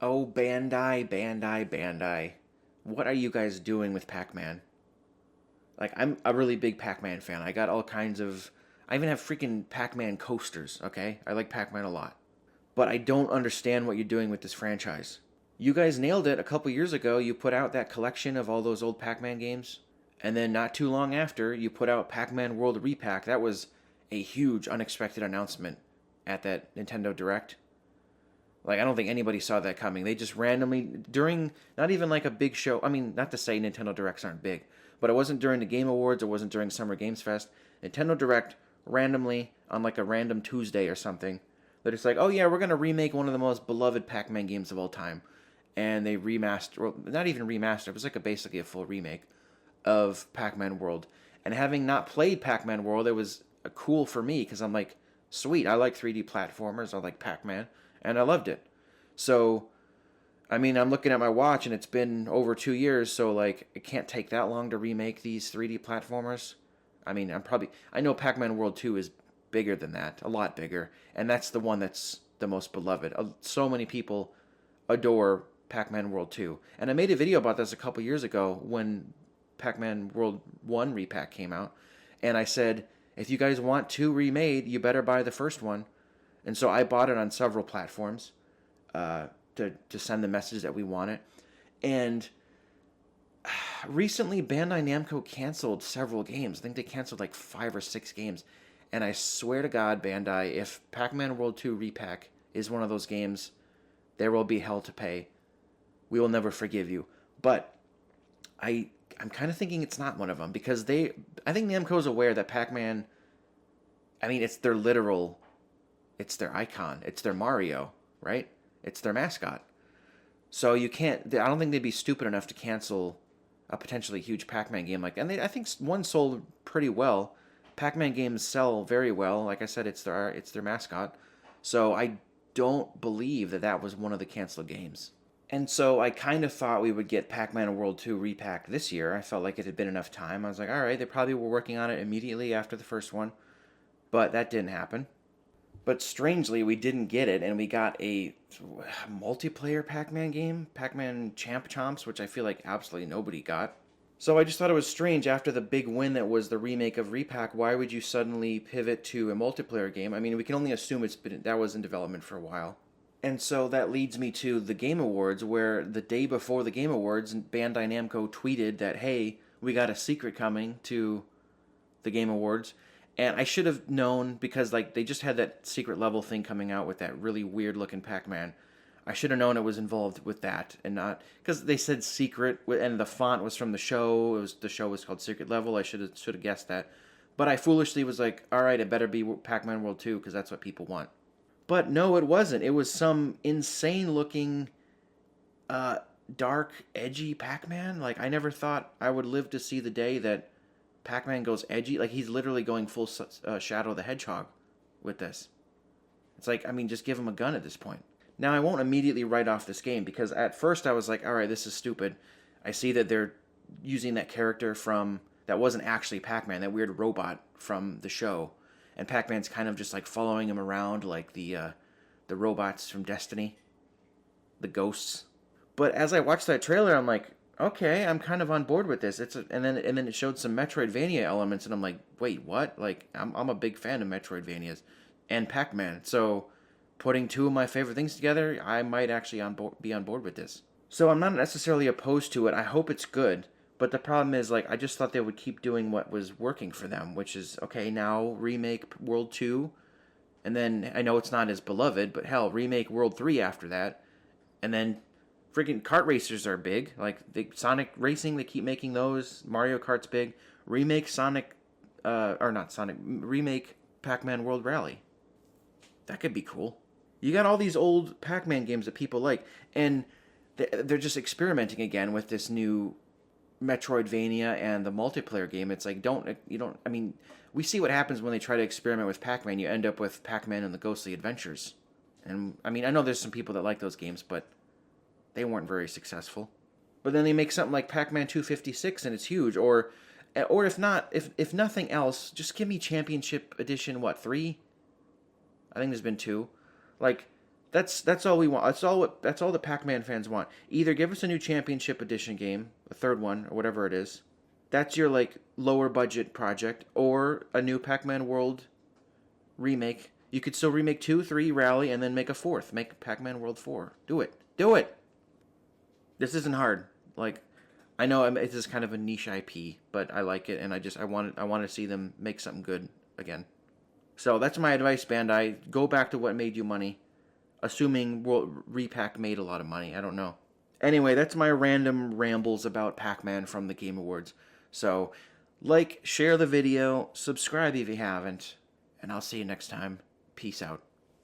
Oh, Bandai, Bandai, Bandai. What are you guys doing with Pac-Man? Like, I'm a really big Pac-Man fan. I got all kinds of. I even have freaking Pac-Man coasters, okay? I like Pac-Man a lot. But I don't understand what you're doing with this franchise. You guys nailed it a couple years ago. You put out that collection of all those old Pac-Man games. And then not too long after, you put out Pac-Man World Repack. That was a huge, unexpected announcement at that Nintendo Direct. Like, I don't think anybody saw that coming. They just randomly, during, not even like a big show. I mean, not to say Nintendo Directs aren't big, but it wasn't during the Game Awards. It wasn't during Summer Games Fest. Nintendo Direct, randomly, on like a random Tuesday or something, they're just like, oh yeah, we're going to remake one of the most beloved Pac Man games of all time. And they remastered, well, not even remastered, it was like basically a full remake of Pac Man World. And having not played Pac Man World, it was cool for me because I'm like, sweet, I like 3D platformers, I like Pac Man, and I loved it. So, I mean, I'm looking at my watch and it's been over 2 years, so like, it can't take that long to remake these 3D platformers. I mean, I know Pac Man World 2 is bigger than that, a lot bigger, and that's the one that's the most beloved. So many people adore Pac Man World 2. And I made a video about this a couple years ago when Pac Man World 1 repack came out, and I said, if you guys want 2 remade, you better buy the first one. And so I bought it on several platforms uh, to send the message that we want it. And recently, Bandai Namco canceled several games. I think they canceled like 5 or 6 games. And I swear to God, Bandai, if Pac Man World 2 Repack is one of those games, there will be hell to pay. We will never forgive you. But I'm kind of thinking it's not one of them because I think Namco's aware that Pac-Man, I mean, it's their icon, it's their Mario, right? It's their mascot. So you can't. I don't think they'd be stupid enough to cancel a potentially huge Pac-Man game like that. And I think one sold pretty well. Pac-Man games sell very well. Like I said, it's their mascot. So I don't believe that was one of the canceled games. And so I kind of thought we would get Pac-Man World 2 repack this year. I felt like it had been enough time. I was like, all right, they probably were working on it immediately after the first one, but that didn't happen. But strangely, we didn't get it, and we got a multiplayer Pac-Man game, Pac-Man Champ Chomps, which I feel like absolutely nobody got. So I just thought it was strange after the big win that was the remake of Repack. Why would you suddenly pivot to a multiplayer game? I mean, we can only assume that was in development for a while. And so that leads me to the Game Awards, where the day before the Game Awards, Bandai Namco tweeted that, hey, we got a secret coming to the Game Awards. And I should have known because like they just had that secret level thing coming out with that really weird looking Pac-Man. I should have known it was involved with that and not because they said secret and the font was from the show. The show was called Secret Level. I should have guessed that. But I foolishly was like, all right, it better be Pac-Man World 2 because that's what people want. But no, it wasn't. It was some insane looking, uh, dark, edgy Pac-Man. Like, I never thought I would live to see the day that Pac-Man goes edgy. Like, he's literally going full Shadow the Hedgehog with this. It's like, I mean, just give him a gun at this point. Now, I won't immediately write off this game because at first I was like, all right, this is stupid. I see that they're using that character from that wasn't actually Pac-Man, that weird robot from the show, and Pac-Man's kind of just like following him around like the robots from Destiny, the ghosts. But as I watched that trailer, I'm like, okay, I'm kind of on board with this. And then it showed some Metroidvania elements, and I'm like, wait, what? Like I'm a big fan of Metroidvanias and Pac-Man, so putting two of my favorite things together, I might actually be on board with this. So I'm not necessarily opposed to it. I hope it's good. But the problem is, like, I just thought they would keep doing what was working for them, which is, okay, now remake World 2, and then I know it's not as beloved, but hell, remake World 3 after that, and then freaking kart racers are big. Like, Sonic Racing, they keep making those. Mario Kart's big. Remake or not Sonic, remake Pac-Man World Rally. That could be cool. You got all these old Pac-Man games that people like, and they're just experimenting again with this new Metroidvania and the multiplayer game. It's like I mean, we see what happens when they try to experiment with Pac-Man. You end up with Pac-Man and the Ghostly Adventures. And I mean, I know there's some people that like those games, but they weren't very successful. But then they make something like Pac-Man 256 and it's huge, or if not, if nothing else, just give me Championship Edition 3? I think there's been 2. Like That's all we want. That's all the Pac-Man fans want. Either give us a new Championship Edition game, a third one or whatever it is. That's your like lower budget project, or a new Pac-Man World remake. You could still remake 2, 3, Rally, and then make a fourth. Make Pac-Man World 4. Do it. Do it. This isn't hard. Like, I know it is kind of a niche IP, but I like it, and I want to see them make something good again. So that's my advice, Bandai. Go back to what made you money. Assuming Repack made a lot of money. I don't know. Anyway, that's my random rambles about Pac-Man from the Game Awards. So, like, share the video, subscribe if you haven't, and I'll see you next time. Peace out.